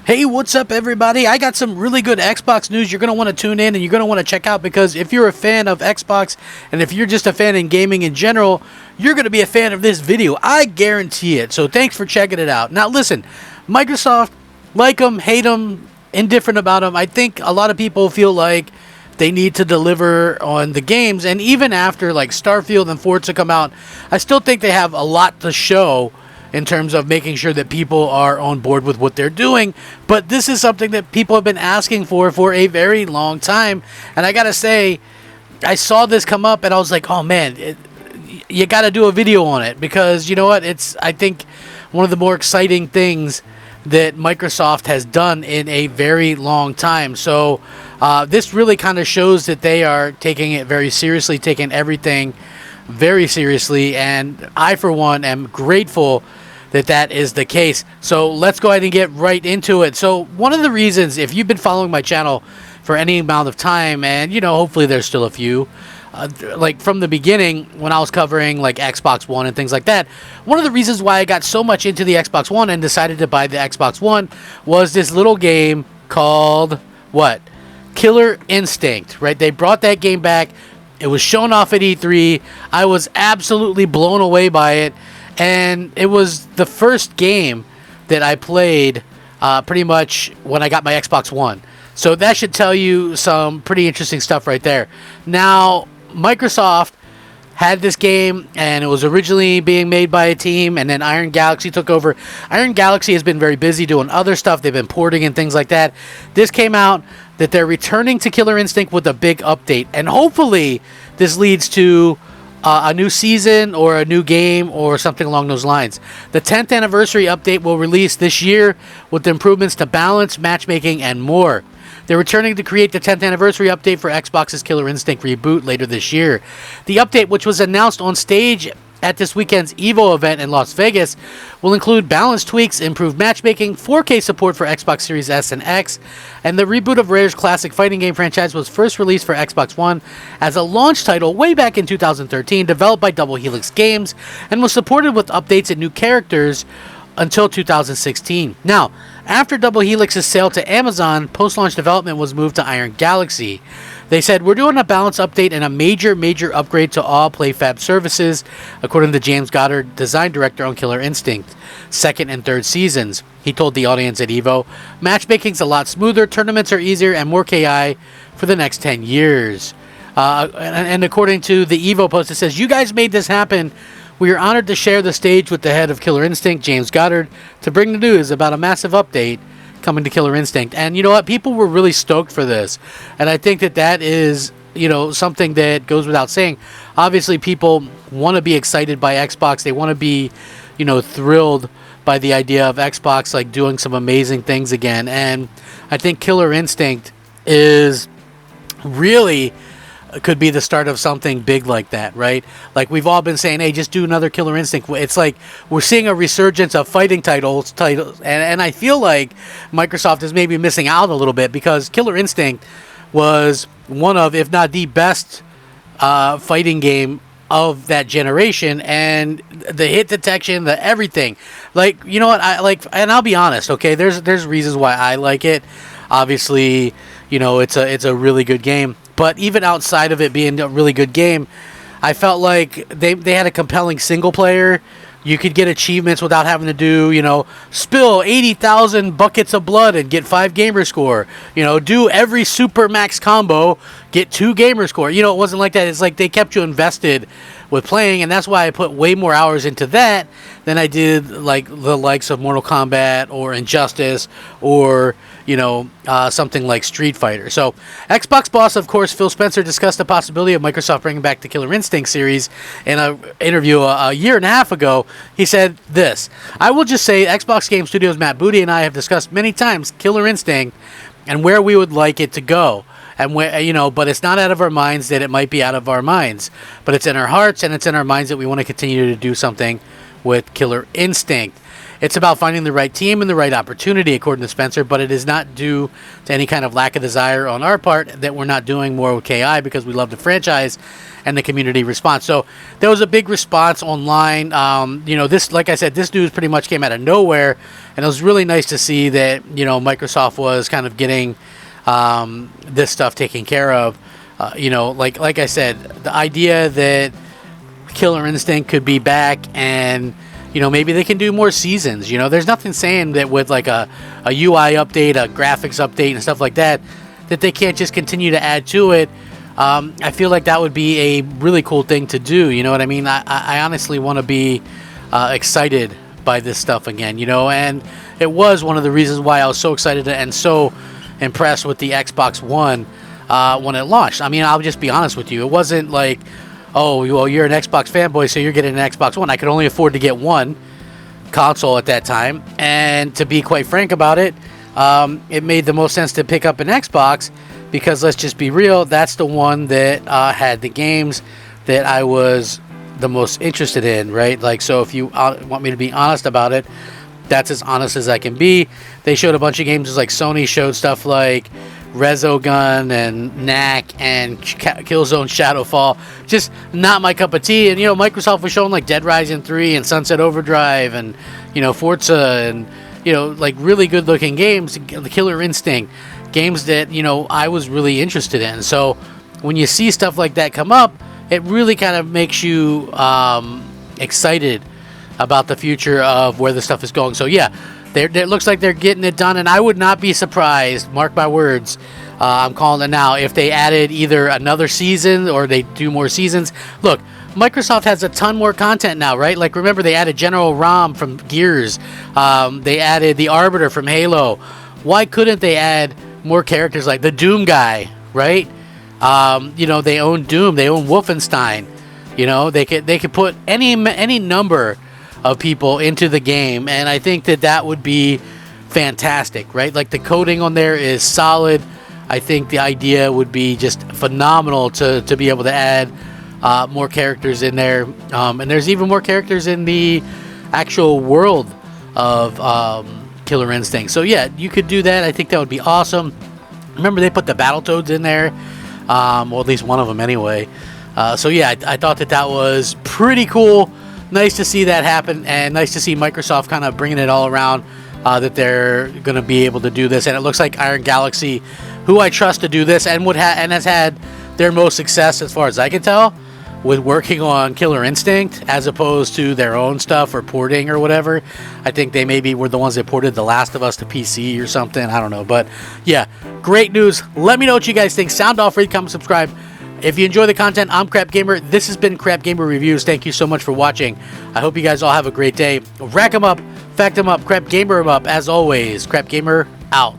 Hey, what's up, everybody? I got some really good Xbox news you're going to want to tune in and you're going to want to check out, because if you're a fan of Xbox and if you're just a fan in gaming in general, you're going to be a fan of this video. I guarantee it. So thanks for checking it out. Now, listen, Microsoft, like them, hate them, indifferent about them. I think a lot of people feel like they need to deliver on the games. And even after like Starfield and Forza come out, I still think they have a lot to show in terms of making sure that people are on board with what they're doing. But this is something that people have been asking for a very long time. And I gotta say, I saw this come up and I was like, oh man, you gotta do a video on it, because you know what? It's, I think, one of the more exciting things that Microsoft has done in a very long time. So this really kind of shows that they are taking it very seriously, taking everything very seriously. And I, for one, am grateful that that is the case. So let's go ahead and get right into it. So one of the reasons, if you've been following my channel for any amount of time, and you know, hopefully there's still a few, like from the beginning when I was covering like Xbox One and things like that, one of the reasons why I got so much into the Xbox One and decided to buy the Xbox One was this little game called, what? Killer Instinct, right? They brought that game back. It was shown off at E3. I was absolutely blown away by it. And it was the first game that I played pretty much when I got my Xbox One. So that should tell you some pretty interesting stuff right there. Now, Microsoft had this game, and it was originally being made by a team, and then Iron Galaxy took over. Iron Galaxy has been very busy doing other stuff. They've been porting and things like that. This came out that they're returning to Killer Instinct with a big update, and hopefully this leads to a new season or a new game or something along those lines. The 10th anniversary update will release this year with improvements to balance, matchmaking, and more. They're returning to create the 10th anniversary update for Xbox's Killer Instinct reboot later this year. The update, which was announced on stage at this weekend's EVO event in Las Vegas, will include balance tweaks, improved matchmaking, 4K support for Xbox Series S and X, and the reboot of Rare's classic fighting game franchise was first released for Xbox One as a launch title way back in 2013, developed by Double Helix Games, and was supported with updates and new characters until 2016. Now, after Double Helix's sale to Amazon, post-launch development was moved to Iron Galaxy. They said, we're doing a balance update and a major upgrade to all PlayFab services, according to James Goddard, design director on Killer Instinct, second and third seasons. He told the audience at EVO, matchmaking's a lot smoother, tournaments are easier, and more KI for the next 10 years. And according to the EVO post, it says, you guys made this happen. We are honored to share the stage with the head of Killer Instinct, James Goddard, to bring the news about a massive update coming to Killer Instinct. And you know what? People were really stoked for this. And I think that that is, you know, something that goes without saying. Obviously, people want to be excited by Xbox. They want to be, you know, thrilled by the idea of Xbox, like, doing some amazing things again. And I think Killer Instinct is really could be the start of something big like that, right? Like, we've all been saying, hey, just do another Killer Instinct. It's like we're seeing a resurgence of fighting titles, and I feel like Microsoft is maybe missing out a little bit, because Killer Instinct was one of, if not the best fighting game of that generation, and the hit detection, the everything. Like, you know what, I like, and I'll be honest, okay, there's reasons why I like it. Obviously, you know, it's a really good game. But even outside of it being a really good game, I felt like they had a compelling single player. You could get achievements without having to do, you know, spill 80,000 buckets of blood and get 5 gamer score. You know, do every super max combo, get 2 gamer score. You know, it wasn't like that. It's like they kept you invested with playing, and that's why I put way more hours into that than I did like the likes of Mortal Kombat or Injustice or, you know, something like Street Fighter. So, Xbox boss, of course, Phil Spencer, discussed the possibility of Microsoft bringing back the Killer Instinct series in an interview a year and a half ago. He said this, I will just say Xbox Game Studios' Matt Booty and I have discussed many times Killer Instinct and where we would like it to go. And where, you know, but it's not out of our minds that it might be out of our minds. But it's in our hearts and it's in our minds that we want to continue to do something with Killer Instinct. It's about finding the right team and the right opportunity, according to Spencer, but it is not due to any kind of lack of desire on our part that we're not doing more with KI because we love the franchise and the community response. So there was a big response online. This, like I said, this news pretty much came out of nowhere, and it was really nice to see that, Microsoft was kind of getting this stuff taken care of. Like I said, the idea that Killer Instinct could be back and maybe they can do more seasons. There's nothing saying that with like a UI update, a graphics update, and stuff like that they can't just continue to add to it. I feel like that would be a really cool thing to do. You know what I mean? I honestly want to be excited by this stuff again. And it was one of the reasons why I was so excited and so impressed with the Xbox One when it launched. I mean, I'll just be honest with you. It wasn't like, oh, well, you're an Xbox fanboy, so you're getting an Xbox One. I could only afford to get one console at that time. And to be quite frank about it, it made the most sense to pick up an Xbox because, let's just be real, that's the one that had the games that I was the most interested in, right? Like, so if you want me to be honest about it, that's as honest as I can be. They showed a bunch of games, like Sony showed stuff like Resogun and Knack and Killzone Shadowfall. Just not my cup of tea. And Microsoft was showing like Dead Rising 3 and Sunset Overdrive and Forza and like really good looking games. The Killer Instinct games that I was really interested in. So when you see stuff like that come up, it really kind of makes you excited about the future of where the stuff is going. So yeah, it looks like they're getting it done, and I would not be surprised, mark my words, I'm calling it now, if they added either another season or they do more seasons. Look, Microsoft has a ton more content now, right? Like, remember, they added General Rom from Gears. They added the Arbiter from Halo. Why couldn't they add more characters like the Doom guy, right? They own Doom. They own Wolfenstein. They could put any number of people into the game, and I think that would be fantastic, right? Like, the coding on there is solid. I think the idea would be just phenomenal to be able to add more characters in there, and there's even more characters in the actual world of Killer Instinct. So yeah, you could do that. I think that would be awesome. Remember, they put the Battletoads in there, well, at least one of them anyway. So yeah, I thought that was pretty cool. Nice to see that happen, and nice to see Microsoft kind of bringing it all around, that they're going to be able to do this. And it looks like Iron Galaxy, who I trust to do this, and has had their most success, as far as I can tell, with working on Killer Instinct as opposed to their own stuff or porting or whatever. I think they maybe were the ones that ported The Last of Us to PC or something. I don't know. But yeah, great news. Let me know what you guys think. Sound off, rate, comment, subscribe. If you enjoy the content, I'm Crap Gamer. This has been Crap Gamer Reviews. Thank you so much for watching. I hope you guys all have a great day. Rack 'em up, fact 'em up, Crap Gamer 'em up. As always, Crap Gamer out.